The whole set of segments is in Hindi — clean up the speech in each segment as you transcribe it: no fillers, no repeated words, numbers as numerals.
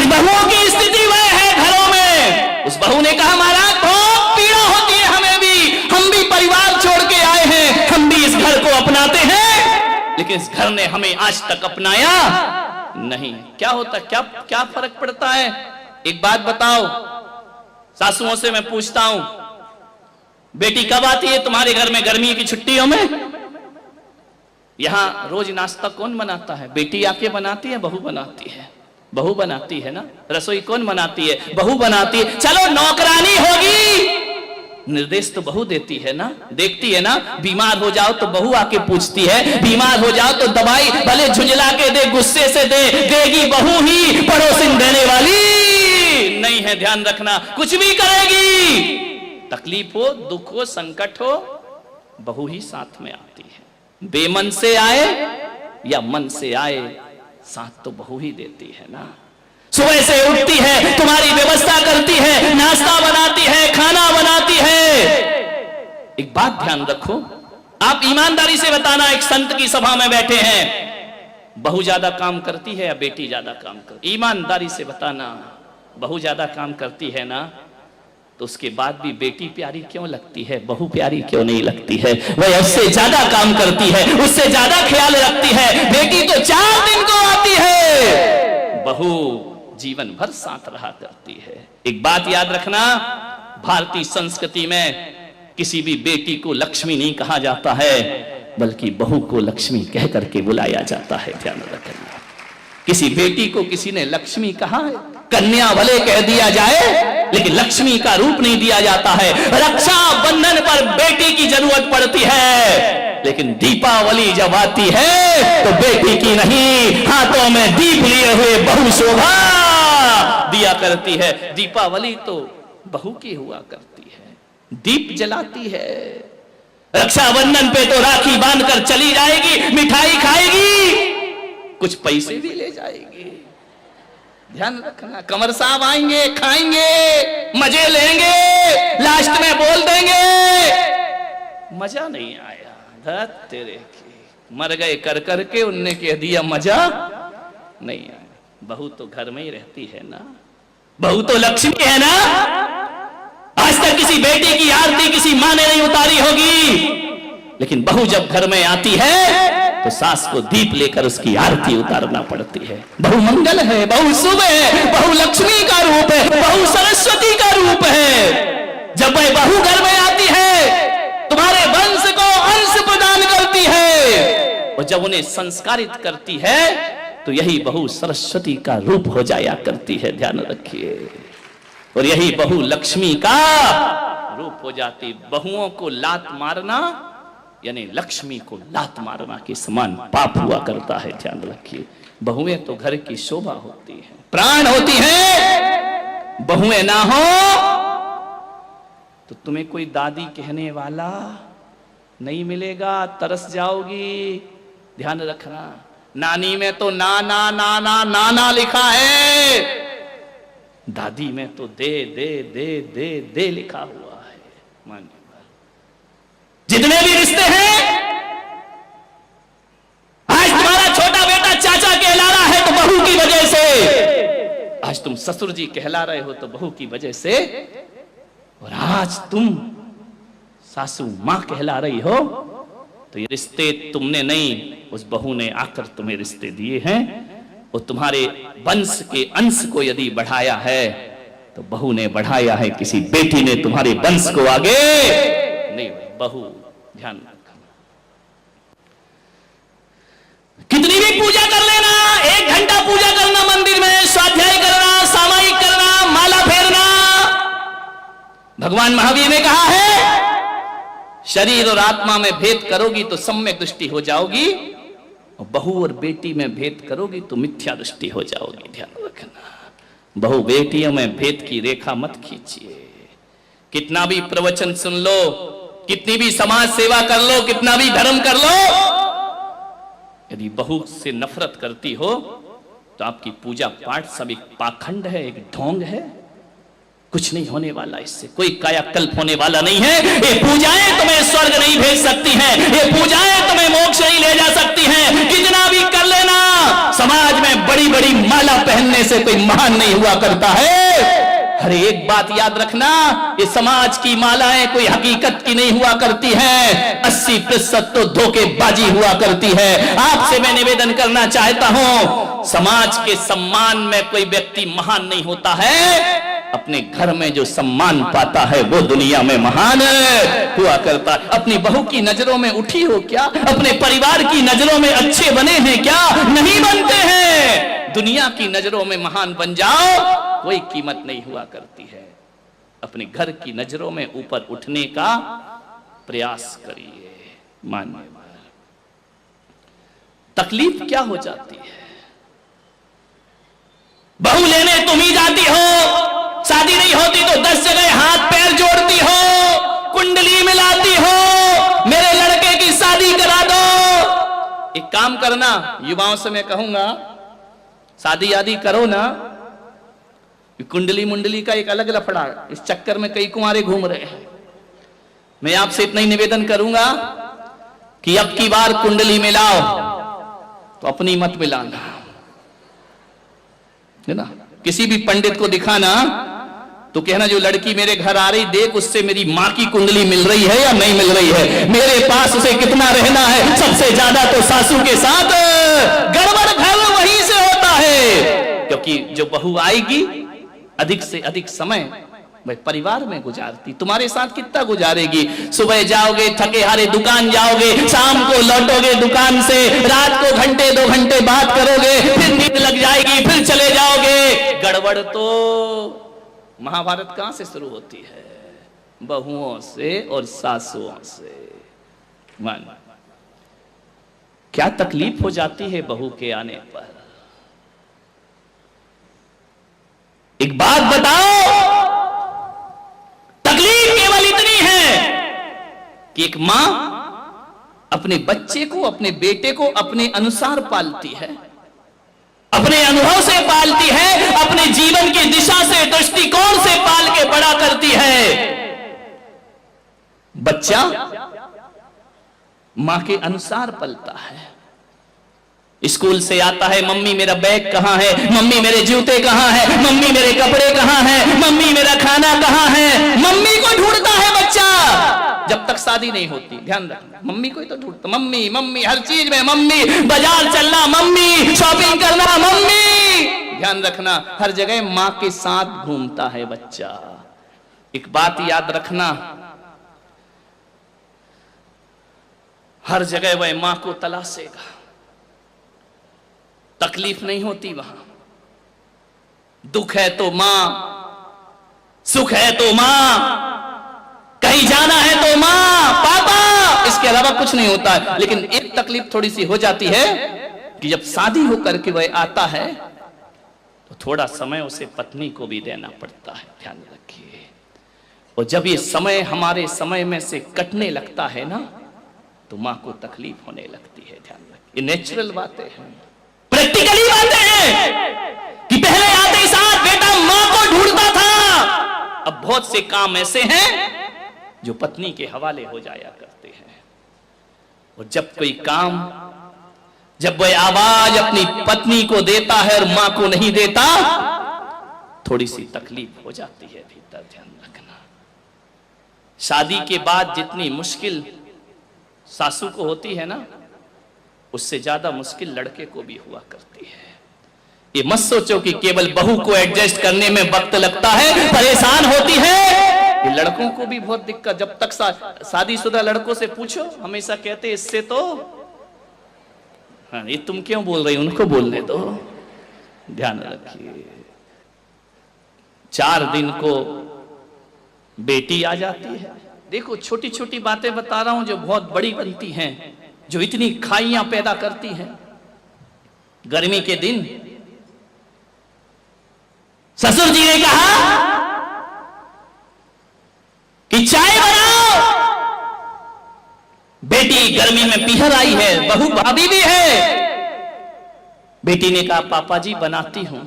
आज बहुओं की स्थिति वह है घरों में। उस बहू ने कहा महाराज बहुत पीड़ा होती है हमें भी, हम भी परिवार छोड़ के आए हैं, हम भी इस घर को अपनाते हैं, लेकिन इस घर ने हमें आज तक अपनाया नहीं। क्या होता, क्या क्या फर्क पड़ता है? एक बात बताओ, सासुओं से मैं पूछता हूं, बेटी कब आती है तुम्हारे घर में गर्मी की छुट्टियों में? यहां रोज नाश्ता कौन बनाता है? बेटी आके बनाती है, बहू बनाती है? बहू बनाती है ना। रसोई कौन बनाती है? बहू बनाती है। चलो नौकरानी होगी, निर्देश तो बहू देती है ना, देखती है ना। बीमार हो जाओ तो बहू आके पूछती है, बीमार हो जाओ तो दवाई भले झुंझला के दे, गुस्से से दे, देगी बहू ही, पड़ोसिन देने वाली नहीं है। ध्यान रखना, कुछ भी करेगी, तकलीफ हो, दुख हो, संकट हो, बहू ही साथ में आती है। बेमन से आए या मन से आए, साथ तो बहू ही देती है ना। सुबह से उठती है, तुम्हारी व्यवस्था करती है, नाश्ता बनाती है, खाना बनाती है। एक बात ध्यान रखो, आप ईमानदारी से बताना, एक संत की सभा में बैठे हैं, बहू ज्यादा काम करती है या बेटी ज्यादा काम करती? ईमानदारी से बताना। बहू ज्यादा काम करती है ना, तो उसके बाद भी बेटी प्यारी क्यों लगती है, बहू प्यारी क्यों नहीं लगती है? वह उससे ज्यादा काम करती है, उससे ज्यादा ख्याल रखती है। बेटी तो 4 दिन को आती है, बहू जीवन भर साथ रहा करती है। एक बात याद रखना, भारतीय संस्कृति में किसी भी बेटी को लक्ष्मी नहीं कहा जाता है, बल्कि बहू को लक्ष्मी कह करके बुलाया जाता है। ध्यान रखना, किसी बेटी को किसी ने लक्ष्मी कहा है, कन्या भले कह दिया जाए, लेकिन लक्ष्मी का रूप नहीं दिया जाता है। रक्षा बंधन पर बेटी की जरूरत पड़ती है, लेकिन दीपावली जब आती है तो बेटी की नहीं, हाथों में दीप लिए हुए बहू शोभा दिया करती है। दीपावली तो बहू की हुआ करती है, दीप जलाती है। रक्षाबंधन पे तो राखी बांधकर चली जाएगी, मिठाई खाएगी, कुछ पैसे भी ले जाएगी। ध्यान रखना, कमर साहब आएंगे, खाएंगे, मजे लेंगे, लास्ट में बोल देंगे मजा नहीं आया, धत तेरे की, मर गए कर करके, उनने कह दिया मजा नहीं आया। बहू तो घर में ही रहती है ना, बहू तो लक्ष्मी है ना। आज तक किसी बेटी की आरती किसी माँ ने नहीं उतारी होगी, लेकिन बहू जब घर में आती है तो सास को दीप लेकर उसकी आरती उतारना पड़ती है। बहू मंगल है, बहू शुभ है, बहू लक्ष्मी का रूप है, बहू सरस्वती का रूप है। जब वह बहू घर में आती है, तुम्हारे वंश को अंश प्रदान करती है, और जब उन्हें संस्कारित करती है तो यही बहू सरस्वती का रूप हो जाया करती है। ध्यान रखिए, और यही बहू लक्ष्मी का रूप हो जाती। बहुओं को लात मारना यानी लक्ष्मी को लात मारना के समान पाप हुआ करता है। ध्यान रखिए, बहुएं तो घर की शोभा होती है, प्राण होती है। बहुएं ना हो तो तुम्हें कोई दादी कहने वाला नहीं मिलेगा, तरस जाओगी। ध्यान रखना, नानी में तो ना ना ना ना ना ना लिखा है, दादी में तो दे दे दे दे दे लिखा हुआ है। मानिए, जितने भी रिश्ते हैं, आज तुम्हारा छोटा बेटा चाचा कहला रहा है तो बहू की वजह से, आज तुम ससुर जी कहला रहे हो तो बहू की वजह से, और आज तुम सासू मां कहला रही हो तो ये रिश्ते तुमने नहीं, उस बहू ने आकर तुम्हें रिश्ते दिए हैं। और तुम्हारे वंश के अंश को यदि बढ़ाया है तो बहू ने बढ़ाया है, किसी बेटी ने तुम्हारे वंश को आगे नहीं। बहू ध्यान रखना, कितनी भी पूजा कर लेना, 1 घंटा पूजा करना मंदिर में, स्वाध्याय करना, सामायिक करना, माला फेरना, भगवान महावीर ने कहा है शरीर और आत्मा में भेद करोगी तो सम्यक दृष्टि हो जाओगी, और बहू और बेटी में भेद करोगी तो मिथ्या दृष्टि हो जाओगी। ध्यान रखना, बहू बेटियों में भेद की रेखा मत खींचिए। कितना भी प्रवचन सुन लो, कितनी भी समाज सेवा कर लो, कितना भी धर्म कर लो, यदि बहू से नफरत करती हो तो आपकी पूजा पाठ सब एक पाखंड है, एक ढोंग है। कुछ नहीं होने वाला, इससे कोई कायाकल्प होने वाला नहीं है। ये पूजाएं तुम्हें स्वर्ग नहीं भेज सकती हैं, ये पूजाएं तुम्हें मोक्ष नहीं ले जा सकती हैं। कितना भी कर लेना, समाज में बड़ी बड़ी माला पहनने से कोई महान नहीं हुआ करता है। हर एक बात याद रखना, ये समाज की मालाएं कोई हकीकत की नहीं हुआ करती हैं, 80% तो धोखेबाजी हुआ करती है। आपसे मैं निवेदन करना चाहता हूं, समाज के सम्मान में कोई व्यक्ति महान नहीं होता है, अपने घर में जो सम्मान पाता है वो दुनिया में महान हुआ करता है। अपनी बहू की नजरों में उठी हो क्या? अपने परिवार की नजरों में अच्छे बने हैं क्या? नहीं बनते हैं। दुनिया की नजरों में महान बन जाओ, कोई कीमत नहीं हुआ करती है। अपने घर की नजरों में ऊपर उठने का प्रयास करिए। मानिए, तकलीफ क्या हो जाती है? बहू लेने तुम ही जाती हो, शादी नहीं होती तो 10 जगह हाथ पैर जोड़ती हो, कुंडली मिलाती हो, मेरे लड़के की शादी करा दो। एक काम करना, युवाओं से मैं कहूंगा, शादी आदि करो ना, कुंडली मुंडली का एक अलग लफड़ा, इस चक्कर में कई कुंवारे घूम रहे हैं। मैं आपसे इतना ही निवेदन करूंगा कि अब की बार कुंडली मिलाओ तो अपनी मत मिलाना, है ना। किसी भी पंडित को दिखाना तो कहना जो लड़की मेरे घर आ रही, देख उससे मेरी मां की कुंडली मिल रही है या नहीं मिल रही है, मेरे पास उसे कितना रहना है। सबसे ज्यादा तो सासू के साथ गड़बड़ घर वहीं से होता है, क्योंकि जो बहू आएगी अधिक से अधिक समय भाई परिवार में गुजारती, तुम्हारे साथ कितना गुजारेगी? सुबह जाओगे थके हारे दुकान जाओगे, शाम को लौटोगे दुकान से, रात को घंटे 2 घंटे बात करोगे, फिर नींद लग जाएगी, फिर चले जाओगे। गड़बड़ तो महाभारत कहां से शुरू होती है? बहुओं से और सासुओं से। मान क्या तकलीफ हो जाती है बहू के आने पर? एक बात बताओ, तकलीफ केवल इतनी है कि एक मां अपने बच्चे को, अपने बेटे को अपने अनुसार पालती है, अपने अनुभव से पालती है, अपने जीवन की दिशा से, दृष्टिकोण से पाल के बड़ा करती है। बच्चा मां के अनुसार पलता है। स्कूल से आता है, मम्मी मेरा बैग कहां है, मम्मी मेरे जूते कहां है, मम्मी मेरे कपड़े कहां है, मम्मी मेरा खाना कहां है, मम्मी को ढूंढता है बच्चा। जब तक शादी नहीं होती, ध्यान रखना, मम्मी को ही तो ढूंढता, मम्मी मम्मी हर चीज में मम्मी, बाजार चलना मम्मी, शॉपिंग करना मम्मी। ध्यान रखना, हर जगह मां के साथ घूमता है बच्चा। एक बात याद रखना, हर जगह वह मां को तलाशेगा, तकलीफ नहीं होती वहां। दुख है तो मां, सुख है तो मां, कहीं जाना है तो मां पापा, इसके अलावा कुछ नहीं होता है। लेकिन एक तकलीफ थोड़ी सी हो जाती है कि जब शादी होकर के वह आता है तो थोड़ा समय उसे पत्नी को भी देना पड़ता है। ध्यान रखिए। और जब ये समय हमारे समय में से कटने लगता है ना, तो मां को तकलीफ होने लगती है। ध्यान रखिए, ये नेचुरल बातें हैं, प्रैक्टिकली बातें हैं कि पहले आते साथ बेटा मां को ढूंढता था, अब बहुत से काम ऐसे हैं जो पत्नी के हवाले हो जाया करते हैं। और जब कोई काम, जब वह आवाज अपनी पत्नी को देता है और मां को नहीं देता, थोड़ी सी तकलीफ हो जाती है भीतर। ध्यान रखना, शादी के बाद जितनी मुश्किल सासू को होती है ना, उससे ज्यादा मुश्किल लड़के को भी हुआ करती है। ये मत सोचो कि केवल बहू को एडजस्ट करने में वक्त लगता है, परेशान होती है। ये लड़कों को भी बहुत दिक्कत, जब तक शादीशुदा लड़कों से पूछो, हमेशा कहते इससे तो, हाँ ये तुम क्यों बोल रही, उनको बोलने दो। ध्यान रखिए, 4 दिन को बेटी आ जाती है। देखो छोटी छोटी बातें बता रहा हूं जो बहुत बड़ी बनती हैं, जो इतनी खाइयां पैदा करती हैं। गर्मी के दिन ससुर जी ने कहा कि चाय बनाओ, बेटी गर्मी में पीहर आई है, बहू भाभी भी है। बेटी ने कहा पापा जी बनाती हूं।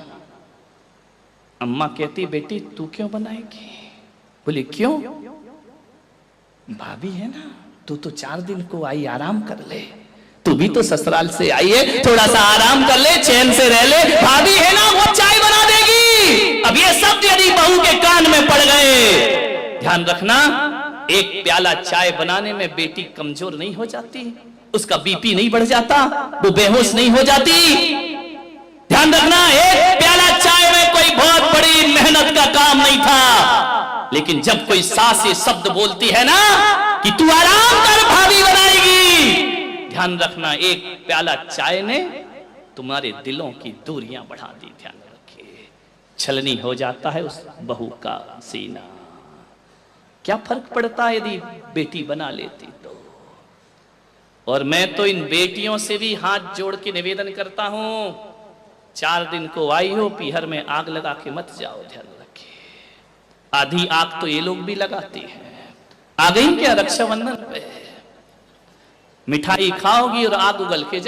अम्मा कहती बेटी तू क्यों बनाएगी? बोली क्यों? भाभी है ना, तू तो 4 दिन को आई, आराम कर ले। तू भी तो ससुराल से आई है, थोड़ा सा आराम कर ले, चैन से रह ले। भाभी है ना, वो चाय बना देगी। अब ये शब्द यदि बहू के कान में पड़ गए, ध्यान रखना, एक प्याला चाय बनाने में बेटी कमजोर नहीं हो जाती, उसका बीपी नहीं बढ़ जाता, वो बेहोश नहीं हो जाती। ध्यान रखना, एक प्याला चाय में कोई बहुत बड़ी मेहनत का काम नहीं था, लेकिन जब कोई सास ये शब्द बोलती है ना कि तू आराम कर, भाभी बनाएगी, ध्यान रखना, एक प्याला चाय ने तुम्हारे दिलों की दूरियां बढ़ा दी। ध्यान रखिए, छलनी हो जाता है उस बहू का सीना। क्या फर्क पड़ता है यदि बेटी बना लेती तो। और मैं तो इन बेटियों से भी हाथ जोड़ के निवेदन करता हूं, 4 दिन को आई हो, पीहर में आग लगा के मत जाओ। ध्यान रखिए, आधी आग तो ये लोग भी लगाते हैं। आ गई क्या रक्षाबंधन पे, मिठाई खाओगी और आग उगल के